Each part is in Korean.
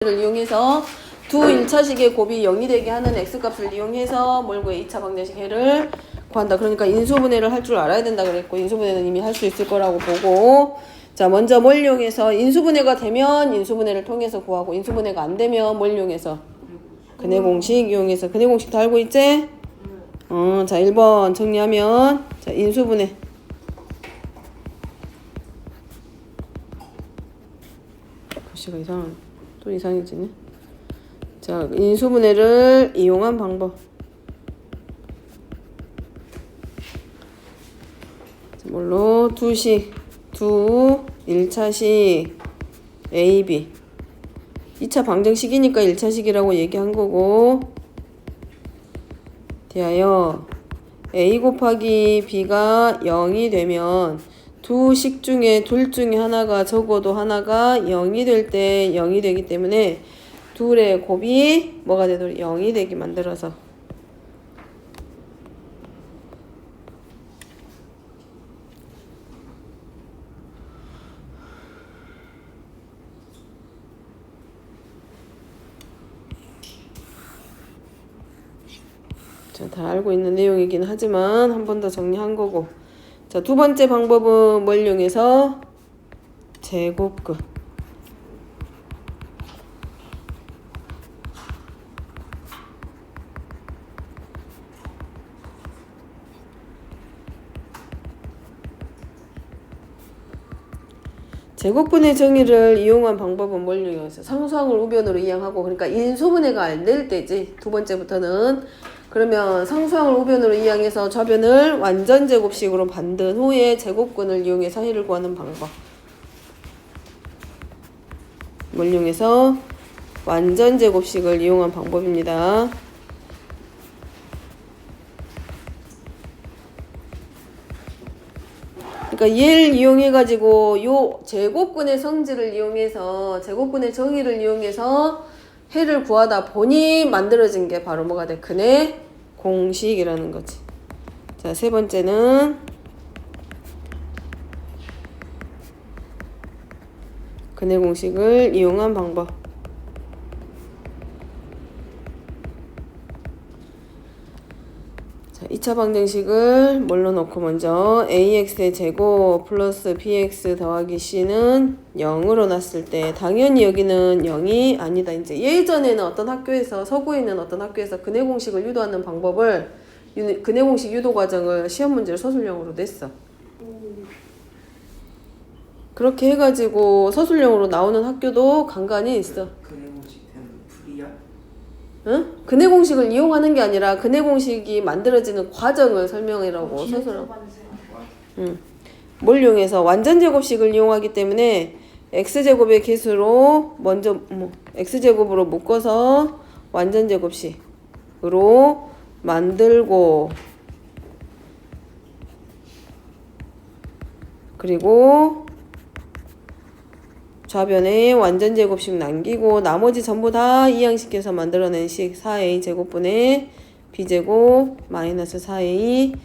를 이용해서 두 1차식의 곱이 0이 되게 하는 x값을 이용해서 뭘 구해? 2차 방정식 해를 구한다. 그러니까 인수분해를 할 줄 알아야 된다 그랬고, 인수분해는 이미 할 수 있을 거라고 보고, 자, 먼저 뭘 이용해서 인수분해가 되면 인수분해를 통해서 구하고, 인수분해가 안 되면 뭘 이용해서? 근해공식 이용해서. 근해공식 다 알고 있지? 자, 1번 정리하면, 자, 인수분해. 글씨가 또 이상해지네. 자, 인수분해를 이용한 방법. 뭘로? 두 1차식 A, B. 2차 방정식이니까 1차식이라고 얘기한 거고, 대하여 A 곱하기 B가 0이 되면 두 식 중에 둘 중에 하나가 적어도 하나가 0이 될 때 0이 되기 때문에 둘의 곱이 뭐가 되도록 0이 되게 만들어서 자, 다 알고 있는 내용이긴 하지만 한 번 더 정리한 거고, 자, 두 번째 방법은 뭘 이용해서? 제곱근. 제곱근의 정의를 이용한 방법은 뭘 이용해서? 상수항을 우변으로 이항하고, 그러니까 인수분해가 안 될 때지, 두 번째부터는. 그러면 상수항을 우변으로 이항해서 좌변을 완전 제곱식으로 만든 후에 제곱근을 이용해서 해를 구하는 방법. 뭘 이용해서? 완전 제곱식을 이용한 방법입니다. 그러니까 얘를 이용해가지고 요 제곱근의 성질을 이용해서, 제곱근의 정의를 이용해서 해를 구하다 보니 만들어진 게 바로 뭐가 돼? 근의 공식이라는 거지. 자, 세 번째는 근의 공식을 이용한 방법. 자, 2차 방정식을 뭘로 놓고 먼저 ax의 제곱 플러스 bx 더하기 c는 0으로 놨을 때 당연히 여기는 0이 아니다. 이제 예전에는 어떤 학교에서, 서구에 있는 어떤 학교에서 근의 공식을 유도하는 방법을, 근의 공식 유도 과정을 시험 문제를 서술형으로 냈어. 그렇게 해가지고 서술형으로 나오는 학교도 간간히 있어. 근해 공식 되는 풀이야? 응? 근해 공식을 이용하는 게 아니라 근해 공식이 만들어지는 과정을 설명이라고 서술형. 응. 뭘 이용해서? 완전 제곱식을 이용하기 때문에 x제곱의 개수로 먼저 x제곱으로 묶어서 완전 제곱식으로 만들고, 그리고 좌변에 완전 제곱식 남기고 나머지 전부 다 이항시켜서 만들어낸 식 4a 제곱분의 b제곱 마이너스 4ac.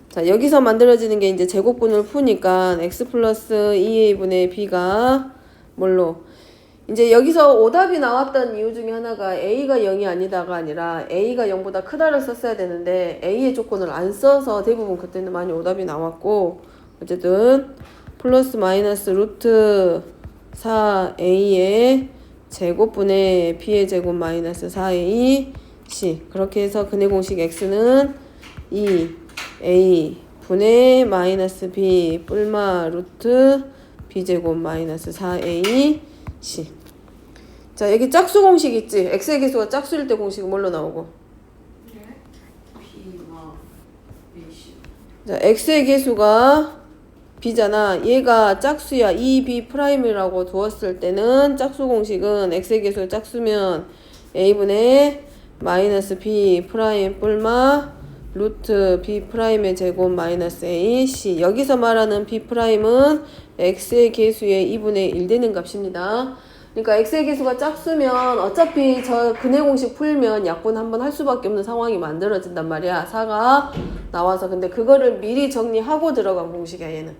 자, 여기서 만들어지는 게 이제 제곱분을 푸니까 x 플러스 2a분의 b가 뭘로? 이제 여기서 오답이 나왔던 이유 중에 하나가 a가 0이 아니다가 아니라 a가 0보다 크다를 썼어야 되는데 a의 조건을 안 써서 대부분 그때는 많이 오답이 나왔고, 어쨌든 플러스 마이너스 루트 4a의 제곱분의 b의 제곱 마이너스 4ac. 그렇게 해서 근의 공식 x는 2a 분의 마이너스 b 뿔마 루트 b제곱 마이너스 4ac. 자, 여기 짝수 공식 있지? x의 개수가 짝수일 때 공식은 뭘로 나오고? 자, x의 개수가 b잖아. 얘가 짝수야. 2b 프라임이라고 두었을 때는 짝수 공식은 x의 개수가 짝수면 a분의 마이너스 b 프라임 뿔마 루트 b 프라임의 제곱 마이너스 ac. 여기서 말하는 b 프라임은 x의 개수의 2분의 1 되는 값입니다. 그러니까 x의 개수가 짝수면 어차피 저 근해 공식 풀면 약분 한번 할 수밖에 없는 상황이 만들어진단 말이야. 4가 나와서. 근데 그거를 미리 정리하고 들어간 공식이야, 얘는.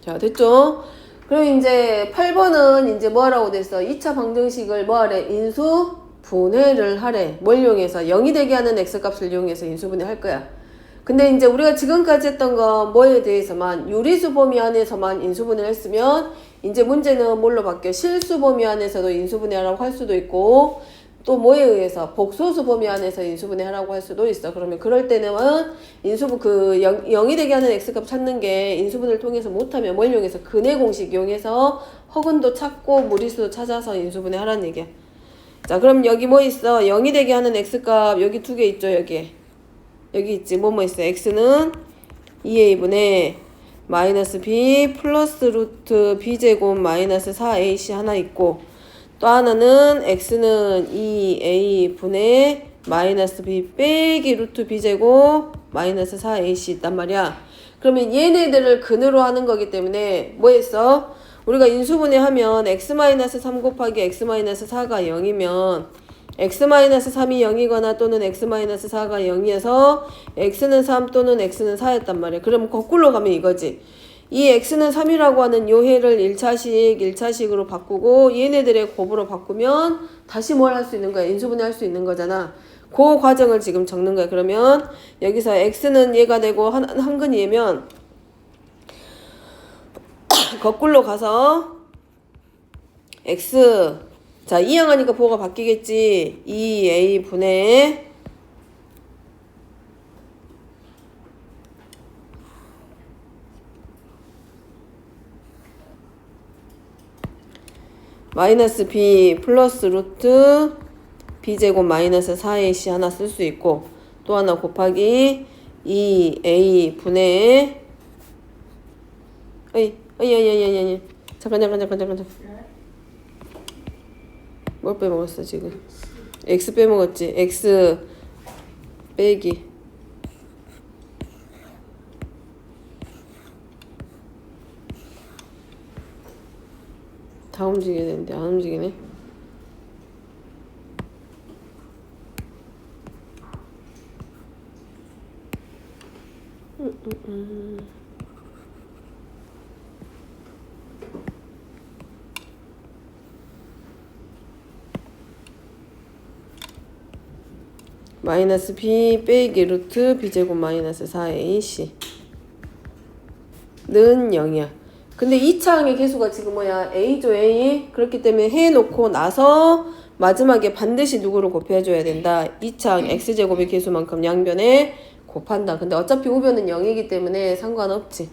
자, 됐죠? 그럼 이제 8번은 이제 뭐 하라고 됐어? 2차 방정식을 뭐 하래? 인수 분해를 하래. 뭘 이용해서? 0이 되게 하는 x값을 이용해서 인수분해 할 거야. 근데 이제 우리가 지금까지 했던 거 뭐에 대해서만 유리수 범위 안에서만 인수분해를 했으면 이제 문제는 뭘로 바뀌어? 실수 범위 안에서도 인수분해하라고 할 수도 있고 또 뭐에 의해서 복소수 범위 안에서 인수분해하라고 할 수도 있어. 그러면 그럴 때는 인수분 0이 되게 하는 x값 찾는 게 인수분해를 통해서 못하면 뭘 이용해서 근해 공식 이용해서 허근도 찾고 무리수도 찾아서 인수분해 하라는 얘기야. 자, 그럼 여기 뭐 있어? 0이 되게 하는 x값 여기 두 개 있죠, 여기. 여기 있지. 뭐 있어? x는 2a분의 마이너스 b 플러스 루트 b제곱 마이너스 4ac 하나 있고 또 하나는 x는 2a분의 마이너스 b 빼기 루트 b제곱 마이너스 4ac 있단 말이야. 그러면 얘네들을 근으로 하는 거기 때문에 뭐 했어? 우리가 인수분해 하면 x-3 곱하기 x-4가 0이면 x-3이 0이거나 또는 x-4가 0이어서 x는 3 또는 x는 4였단 말이야. 그럼 거꾸로 가면 이거지. 이 x는 3이라고 하는 요해를 1차식으로 바꾸고 얘네들의 곱으로 바꾸면 다시 뭘 할 수 있는 거야? 인수분해 할 수 있는 거잖아. 그 과정을 지금 적는 거야. 그러면 여기서 x는 얘가 되고 한근이 얘면 거꾸로 가서 x 자, 2형 하니까 보호가 바뀌겠지. 2a분의 마이너스 b 플러스 루트 b제곱 마이너스 4ac 하나 쓸 수 있고 또 하나 곱하기 2a분의 아니 잠깐 뭘 빼먹었어 지금? x 빼먹었지. x 빼기 다 움직여야 되는데 안 움직이네. 마이너스 b 빼기 루트 b제곱 마이너스 4ac 는 0이야. 근데 2차항의 개수가 지금 뭐야? a죠, a. 그렇기 때문에 해놓고 나서 마지막에 반드시 누구를 곱해줘야 된다. 2차항 x제곱의 개수만큼 양변에 곱한다. 근데 어차피 우변은 0이기 때문에 상관없지.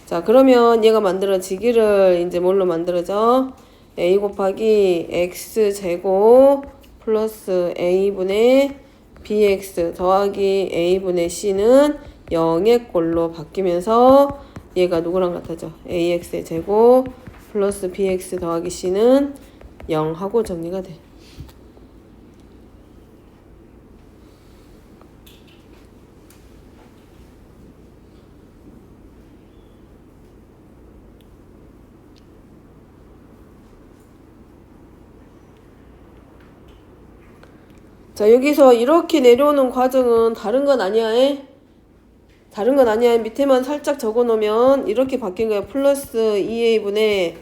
자, 그러면 얘가 만들어지기를 이제 뭘로 만들어져? a 곱하기 x제곱 플러스 a분의 bx 더하기 a분의 c는 0의 꼴로 바뀌면서 얘가 누구랑 같아져? ax의 제곱 플러스 bx 더하기 c는 0 하고 정리가 돼. 자, 여기서 이렇게 내려오는 과정은 다른 건 아니야. 다른 건 아니야. 밑에만 살짝 적어 놓으면 이렇게 바뀐 거야. 플러스 2a분의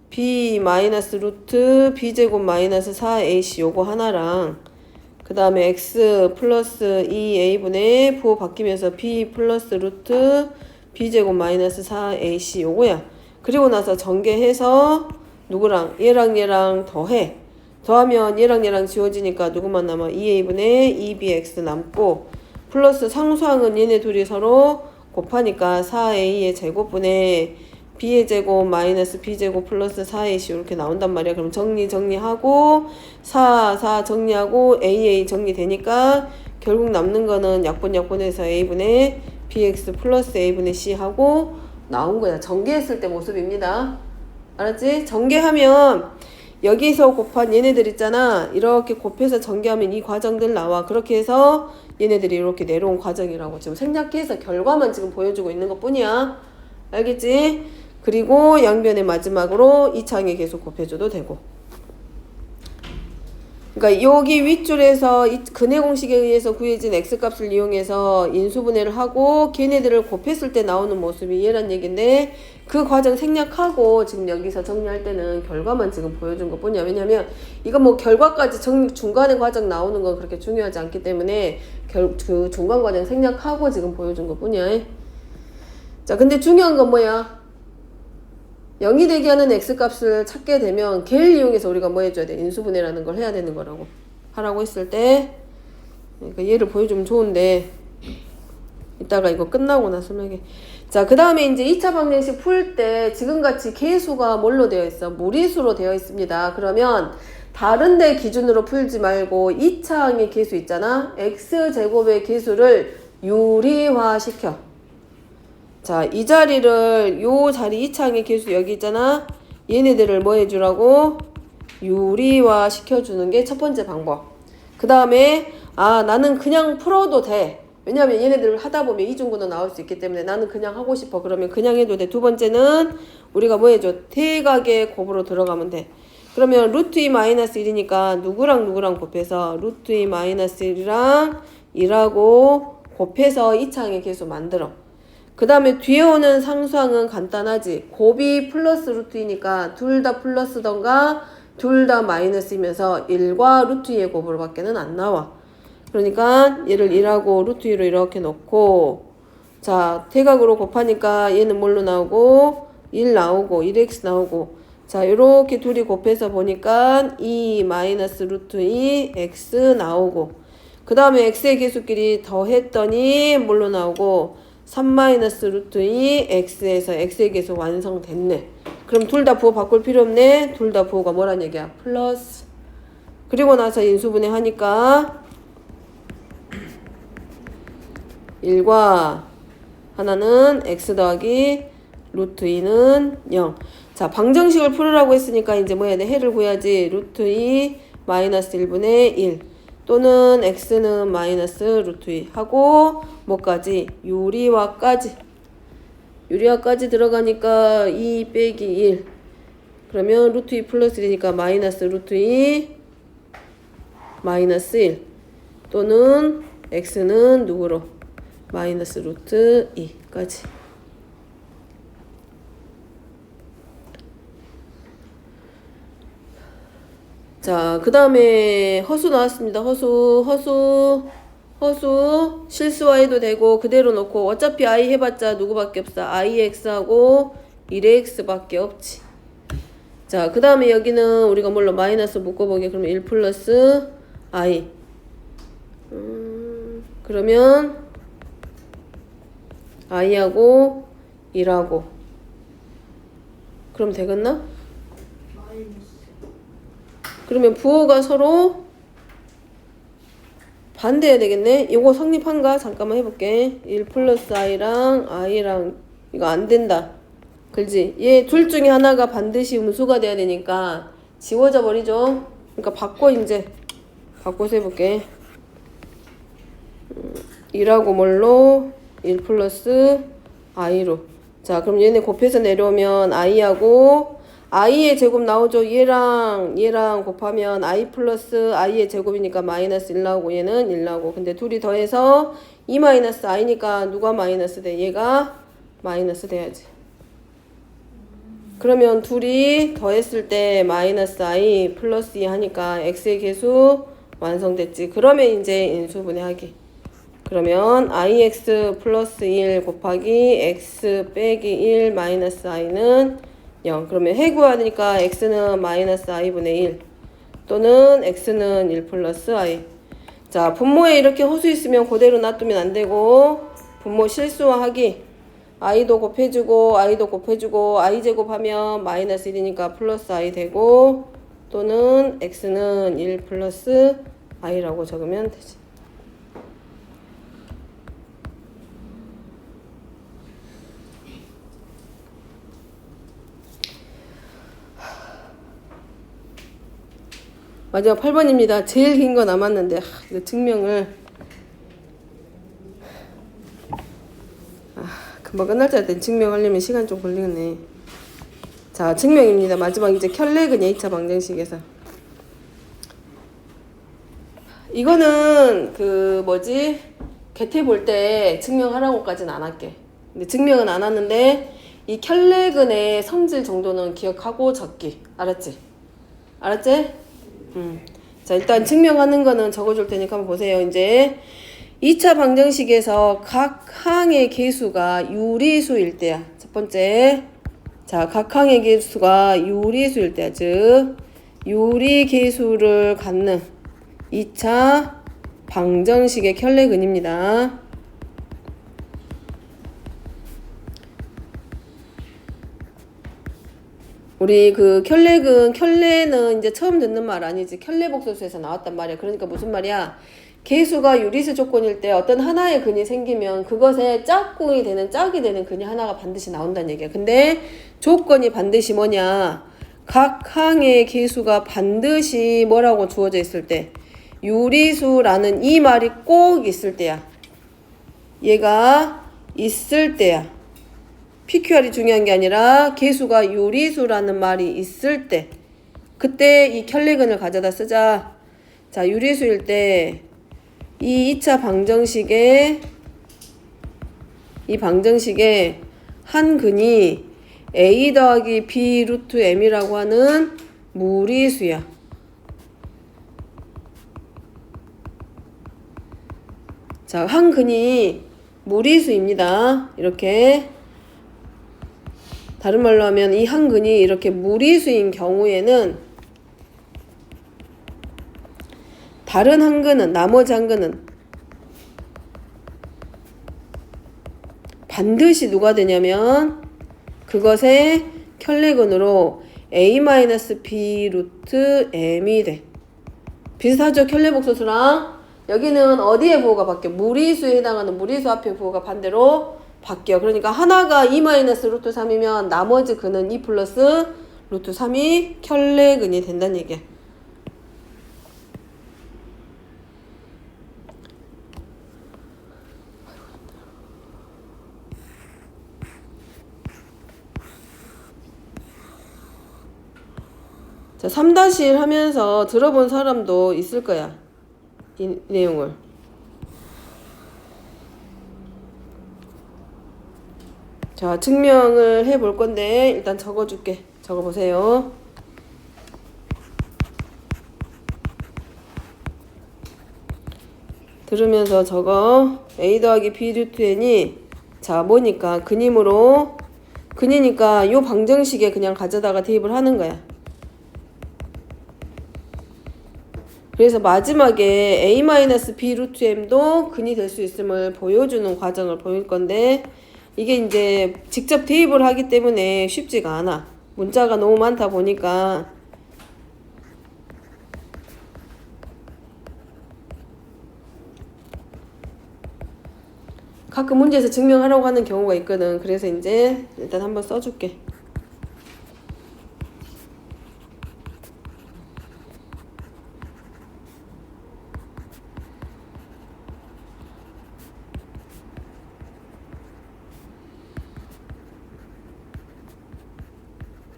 b 마이너스 루트 b제곱 마이너스 4ac 요거 하나랑 그 다음에 x 플러스 2a분의 부호 바뀌면서 b 플러스 루트 b제곱 마이너스 4ac 요거야. 그리고 나서 전개해서 누구랑 얘랑 더해. 더하면 얘랑 지워지니까 누구만 남아? 2a분의 2bx 남고 플러스 상수항은 얘네 둘이 서로 곱하니까 4a의 제곱분의 b의 제곱 마이너스 b제곱 플러스 4ac 이렇게 나온단 말이야. 그럼 정리하고 4 정리하고 a 정리되니까 결국 남는 거는 약분해서 a분의 bx 플러스 a분의 c 하고 나온 거야. 전개했을 때 모습입니다. 알았지? 전개하면 여기서 곱한 얘네들 있잖아. 이렇게 곱해서 전개하면 이 과정들 나와. 그렇게 해서 얘네들이 이렇게 내려온 과정이라고 지금 생략해서 결과만 지금 보여주고 있는 것 뿐이야. 알겠지? 그리고 양변의 마지막으로 2차항의 계속 곱해줘도 되고. 그러니까 여기 윗줄에서 이 근해 공식에 의해서 구해진 x값을 이용해서 인수분해를 하고 걔네들을 곱했을 때 나오는 모습이 얘란 얘기인데 그 과정 생략하고 지금 여기서 정리할 때는 결과만 지금 보여준 것 뿐이야. 왜냐면 이거 뭐 결과까지 중간에 과정 나오는 건 그렇게 중요하지 않기 때문에 그 중간 과정 생략하고 지금 보여준 것 뿐이야. 자, 근데 중요한 건 뭐야? 0이 되게 하는 x값을 찾게 되면 걔를 이용해서 우리가 뭐 해줘야 돼? 인수분해라는 걸 해야 되는 거라고. 하라고 했을 때 그러니까 얘를 보여주면 좋은데 이따가 이거 끝나고 나서 설명해. 자, 그 다음에 이제 2차 방정식 풀 때 지금같이 계수가 뭘로 되어 있어? 무리수로 되어 있습니다. 그러면 다른 데 기준으로 풀지 말고 2차항의 계수 있잖아. x제곱의 계수를 유리화시켜. 자, 이 자리를 요 자리 2차항의 계수 여기 있잖아. 얘네들을 뭐 해주라고? 유리화 시켜주는 게 첫 번째 방법. 그 다음에 나는 그냥 풀어도 돼. 왜냐면 얘네들을 하다 보면 이중근호 나올 수 있기 때문에 나는 그냥 하고 싶어. 그러면 그냥 해도 돼. 두 번째는 우리가 뭐 해줘? 대각의 곱으로 들어가면 돼. 그러면 루트 2 마이너스 1이니까 누구랑 곱해서 루트 2 마이너스 1이랑 1하고 곱해서 2차항의 계수 만들어. 그 다음에 뒤에 오는 상수항은 간단하지. 곱이 플러스 루트이니까 둘 다 플러스던가 둘 다 마이너스이면서 1과 루트 2의 곱으로 밖에는 안 나와. 그러니까 얘를 1하고 루트 2로 이렇게 놓고 자, 대각으로 곱하니까 얘는 뭘로 나오고 1 나오고 1x 나오고 자, 요렇게 둘이 곱해서 보니까 2 마이너스 루트 2 x 나오고 그 다음에 x의 계수끼리 더했더니 뭘로 나오고 3 마이너스 루트 2 x에서 x의 계수 완성됐네. 그럼 둘 다 부호 바꿀 필요 없네. 둘 다 부호가 뭐란 얘기야? 플러스. 그리고 나서 인수분해 하니까 1과 하나는 x 더하기 루트 2는 0. 자, 방정식을 풀으라고 했으니까 이제 뭐 해야 돼? 해를 구해야지. 루트 2 마이너스 1분의 1 또는 x는 마이너스 루트 2 하고 뭐까지? 유리화까지 들어가니까 2 빼기 1 그러면 루트 2 플러스 1이니까 마이너스 루트 2 마이너스 1 또는 x는 누구로? 마이너스 루트 2까지. 자, 그 다음에 허수 나왔습니다. 허수 실수화해도 되고 그대로 놓고 어차피 i 해봤자 누구밖에 없어? ix하고 1x 밖에 없지. 자, 그 다음에 여기는 우리가 뭘로 마이너스 묶어보게. 그러면 1 플러스 i 그러면 i하고 1하고 그럼 되겠나? 그러면 부호가 서로 반대해야 되겠네. 이거 성립한가? 잠깐만 해볼게. 1 플러스 i랑 i랑 이거 안 된다. 그렇지? 얘 둘 중에 하나가 반드시 음수가 돼야 되니까 지워져 버리죠. 그러니까 바꿔서 해볼게. 1하고 뭘로? 1 플러스 i로. 자, 그럼 얘네 곱해서 내려오면 i하고 i의 제곱 나오죠. 얘랑 곱하면 i 플러스 i의 제곱이니까 마이너스 1 나오고 얘는 1 나오고. 근데 둘이 더해서 2 마이너스 i니까 누가 마이너스 돼? 얘가 마이너스 돼야지. 그러면 둘이 더했을 때 마이너스 i 플러스 2 하니까 x의 계수 완성됐지. 그러면 이제 인수분해하기. 그러면 ix 플러스 1 곱하기 x 빼기 1 마이너스 i는 0. 그러면 해구하니까 x는 마이너스 i분의 1 또는 x는 1 플러스 i. 자, 분모에 이렇게 호수 있으면 그대로 놔두면 안 되고 분모 실수화하기. i도 곱해주고 i 제곱하면 마이너스 1이니까 플러스 i 되고 또는 x는 1 플러스 i라고 적으면 되지. 마지막 8번입니다. 제일 긴 거 남았는데 이거 증명을 금방 끝날 줄 알았더니 증명하려면 시간 좀 걸리겠네. 자, 증명입니다. 마지막 이제 켤레근 2차 방정식에서 이거는 그 뭐지? 개태 볼 때 증명하라고까지는 안 할게. 근데 증명은 안 하는데 이 켤레근의 성질 정도는 기억하고 적기. 알았지? 알았지? 자, 일단 증명하는 거는 적어줄 테니까 한번 보세요. 이제 2차 방정식에서 각 항의 계수가 유리수일 때야. 첫 번째. 자, 각 항의 계수가 유리수일 때야. 즉, 유리계수를 갖는 2차 방정식의 켤레근입니다. 우리 그 켤레는 이제 처음 듣는 말 아니지. 켤레복소수에서 나왔단 말이야. 그러니까 무슨 말이야? 계수가 유리수 조건일 때 어떤 하나의 근이 생기면 그것에 짝꿍이 되는 짝이 되는 근이 하나가 반드시 나온다는 얘기야. 근데 조건이 반드시 뭐냐? 각 항의 계수가 반드시 뭐라고 주어져 있을 때 유리수라는 이 말이 꼭 있을 때야. 얘가 있을 때야. PQR이 중요한 게 아니라 계수가 유리수라는 말이 있을 때 그때 이 켤레근을 가져다 쓰자. 자, 유리수일 때 이 2차 방정식에 이 방정식에 한 근이 a 더하기 b 루트 m이라고 하는 무리수야. 자, 한 근이 무리수입니다. 이렇게 다른 말로 하면 이 한 근이 이렇게 무리수인 경우에는 다른 한 근은 나머지 한 근은 반드시 누가 되냐면 그것의 켤레근으로 a-b 루트 m이 돼. 비슷하죠? 켤레복소수랑 여기는 어디에 부호가 바뀌어? 무리수에 해당하는 무리수 앞에 부호가 반대로 바뀌어. 그러니까 하나가 2 마이너스 루트 3이면 나머지 근은 2 플러스 루트 3이 켤레근이 된다는 얘기야. 자, 3-1 하면서 들어본 사람도 있을 거야. 이 내용을. 자, 증명을 해 볼 건데 일단 적어줄게. 적어보세요. 들으면서 적어. a 더하기 b 루트 n이 자 뭐니까 근이니까 요 방정식에 그냥 가져다가 대입을 하는 거야. 그래서 마지막에 a-b 루트 m도 근이 될 수 있음을 보여주는 과정을 보일 건데 이게 이제 직접 대입을 하기 때문에 쉽지가 않아. 문자가 너무 많다 보니까 가끔 문제에서 증명하라고 하는 경우가 있거든. 그래서 이제 일단 한번 써줄게.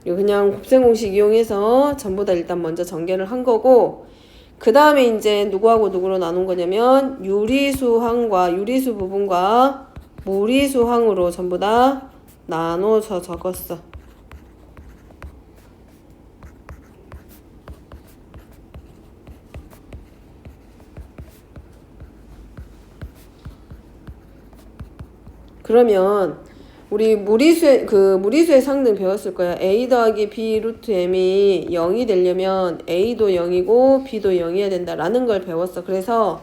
그냥 곱셈 공식 이용해서 전부 다 일단 먼저 전개를 한 거고 그 다음에 이제 누구하고 누구로 나눈 거냐면 유리수항과 유리수 부분과 무리수항으로 전부 다 나눠서 적었어. 그러면 우리 무리수의 상등 배웠을 거야. a 더하기 b 루트 m이 0이 되려면 a도 0이고 b도 0이어야 된다라는 걸 배웠어. 그래서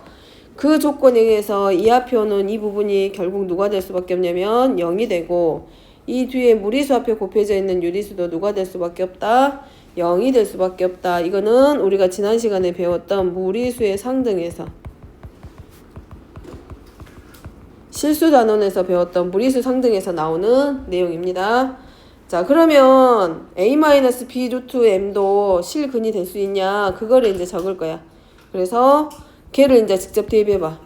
그 조건에 의해서 이하표는 이 부분이 결국 누가 될 수밖에 없냐면 0이 되고 이 뒤에 무리수 앞에 곱해져 있는 유리수도 누가 될 수밖에 없다? 0이 될 수밖에 없다. 이거는 우리가 지난 시간에 배웠던 무리수의 상등에서 실수 단원에서 배웠던 무리수 상등에서 나오는 내용입니다. 자, 그러면 a-b 루트 m도 실근이 될 수 있냐? 그거를 이제 적을 거야. 그래서 걔를 이제 직접 대입해봐.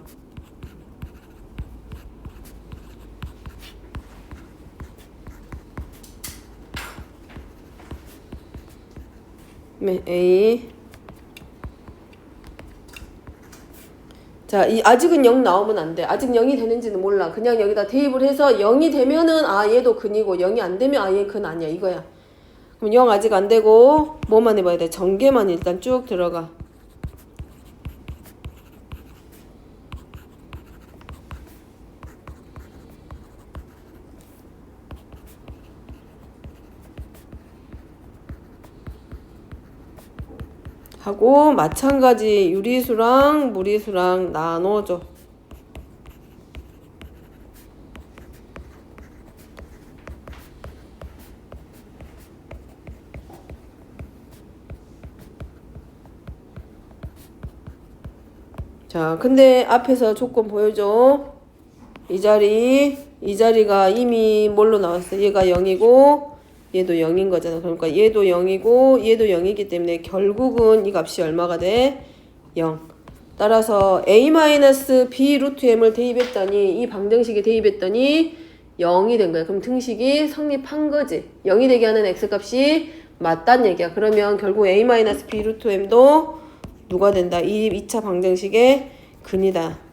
a 자, 아직은 0 나오면 안 돼. 아직 0이 되는지는 몰라. 그냥 여기다 대입을 해서 0이 되면은 얘도 근이고 0이 안 되면 얘 근 아니야. 이거야. 그럼 0 아직 안 되고 뭐만 해봐야 돼? 전개만 일단 쭉 들어가. 하고 마찬가지 유리수랑 무리수랑 나눠줘. 자, 근데 앞에서 조건 보여줘. 이 자리가 이미 뭘로 나왔어? 얘가 0이고 얘도 0인 거잖아. 그러니까 얘도 0이고 얘도 0이기 때문에 결국은 이 값이 얼마가 돼? 0. 따라서 a-b 루트 m을 대입했더니 이 방정식에 대입했더니 0이 된 거야. 그럼 등식이 성립한 거지. 0이 되게 하는 x값이 맞단 얘기야. 그러면 결국 a-b 루트 m도 누가 된다? 이 2차 방정식의 근이다.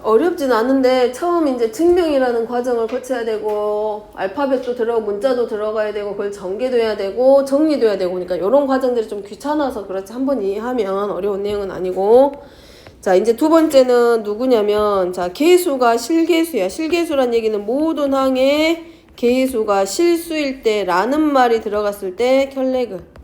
어렵진 않은데 처음 이제 증명이라는 과정을 거쳐야 되고 알파벳도 들어가고 문자도 들어가야 되고 그걸 전개도 해야 되고 정리도 해야 되고 그러니까 이런 과정들이 좀 귀찮아서 그렇지 한번 이해하면 어려운 내용은 아니고 자 이제 두 번째는 누구냐면 자 개수가 실개수야. 실개수란 얘기는 모든 항에 개수가 실수일 때 라는 말이 들어갔을 때 켤레그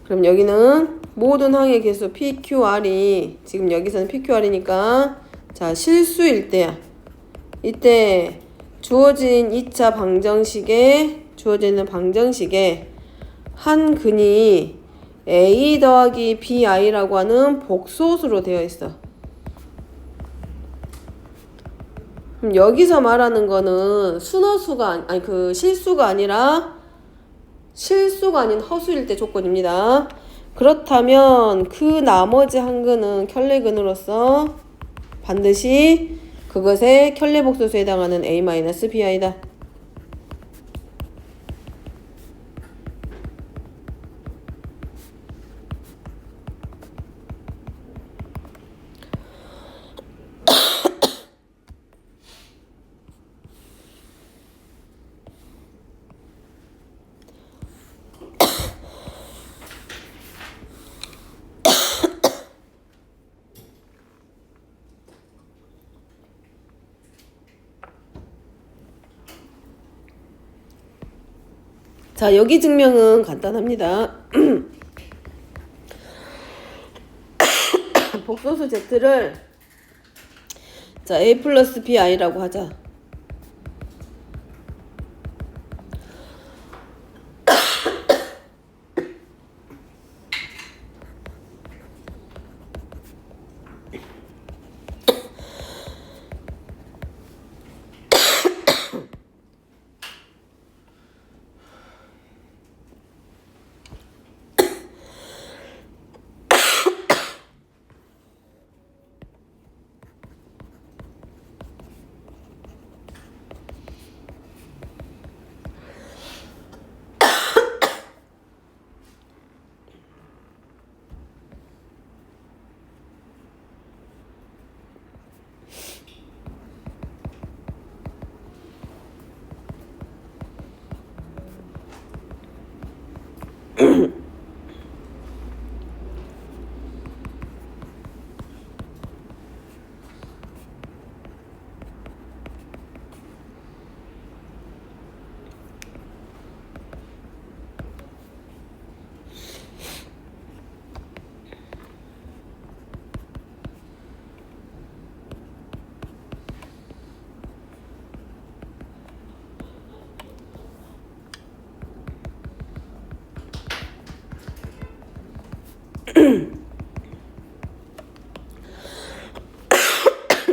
그럼 여기는 모든 항의 개수 PQR이 지금 여기서는 PQR이니까 자 실수일 때야. 이때 주어진 2차 방정식에 주어지는 방정식에 한 근이 A 더하기 BI라고 하는 복소수로 되어 있어. 그럼 여기서 말하는 거는 순허수가 아니 그 실수가 아니라 실수가 아닌 허수일 때 조건입니다. 그렇다면 그 나머지 한 근은 켤레근으로서 반드시 그것의 켤레복소수에 해당하는 A-BI다. 자, 여기 증명은 간단합니다. 복소수 Z를 자, A 플러스 BI라고 하자.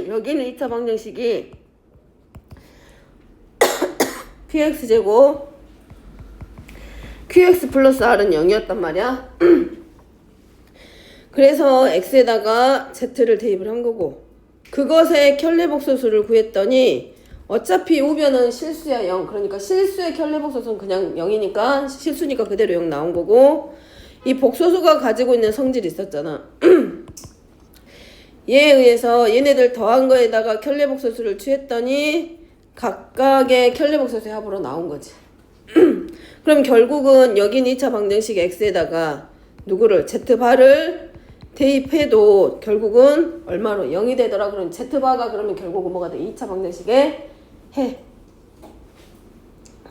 여기는 2차 방정식이 px제곱 qx 플러스 r은 0이었단 말이야. 그래서 x에다가 z를 대입을 한 거고, 그것의 켤레복소수를 구했더니 어차피 우변은 실수야 0. 그러니까 실수의 켤레복소수는 그냥 0이니까 실수니까 그대로 0 나온 거고, 이 복소수가 가지고 있는 성질이 있었잖아. 얘에 의해서 얘네들 더한 거에다가 켤레복소수를 취했더니 각각의 켤레복소수의 합으로 나온 거지. 그럼 결국은 여긴 2차 방정식 x에다가 누구를 z바를 대입해도 결국은 얼마로 0이 되더라. 그럼 z바가 그러면 결국은 뭐가 돼? 2차 방정식에 해.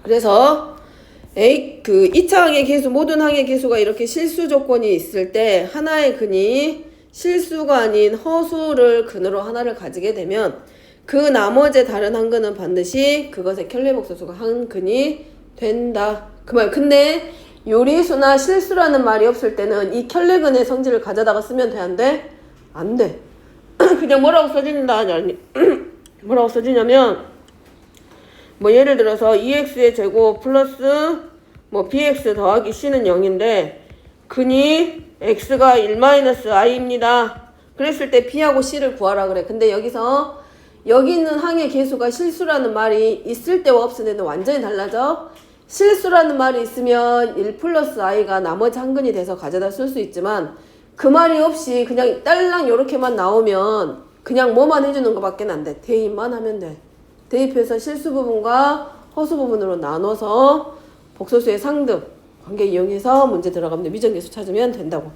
그래서 그 2차 항의 계수, 모든 항의 계수가 이렇게 실수 조건이 있을 때 하나의 근이 실수가 아닌 허수를 근으로 하나를 가지게 되면 그 나머지 다른 한 근은 반드시 그것의 켤레복소수가 한 근이 된다. 그 말. 근데 요리수나 실수라는 말이 없을 때는 이 켤레근의 성질을 가져다가 쓰면 돼, 안 돼? 안 돼. 그냥 뭐라고 써진다 하냐니. 뭐라고 써지냐면 뭐 예를 들어서 2x의 제곱 플러스 뭐 bx 더하기 c는 0인데 근이 x가 1-i입니다. 그랬을 때 b하고 c를 구하라 그래. 근데 여기서 여기 있는 항의 계수가 실수라는 말이 있을 때와 없을 때는 완전히 달라져. 실수라는 말이 있으면 1 플러스 i가 나머지 한 근이 돼서 가져다 쓸 수 있지만 그 말이 없이 그냥 딸랑 요렇게만 나오면 그냥 뭐만 해주는 것밖에 안 돼. 대입만 하면 돼. 대입해서 실수 부분과 허수 부분으로 나눠서 복소수의 상등 관계 이용해서 문제 들어가면 돼. 미정계수 찾으면 된다고.